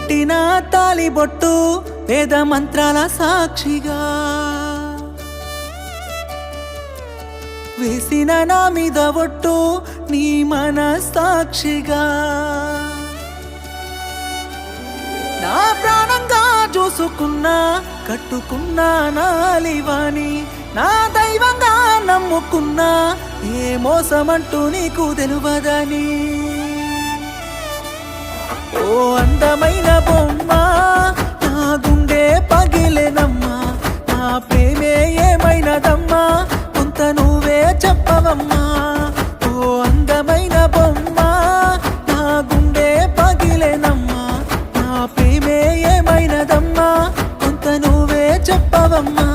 కట్టిన తాలిబొట్టు వేద మంత్రాల సాక్షిగా వేసిన నా మీద ఒట్టు నీ మనస్సాక్షిగా నా ప్రాణంగా చూసుకున్నా కట్టుకున్నా నాలివాని నా దైవంగా నమ్ముకున్నా ఏ మోసమంటూ నీకు తెలువదని ఓ అందమైన బొమ్మ నా గుండె పగిలేనమ్మా నా ప్రేమే ఏమైనదమ్మా కొంత నువ్వే చెప్పవమ్మా ఓ అందమైన బొమ్మ నా గుండె పగిలేనమ్మా నా ప్రేమే ఏమైనదమ్మా కొంత నువ్వే చెప్పవమ్మా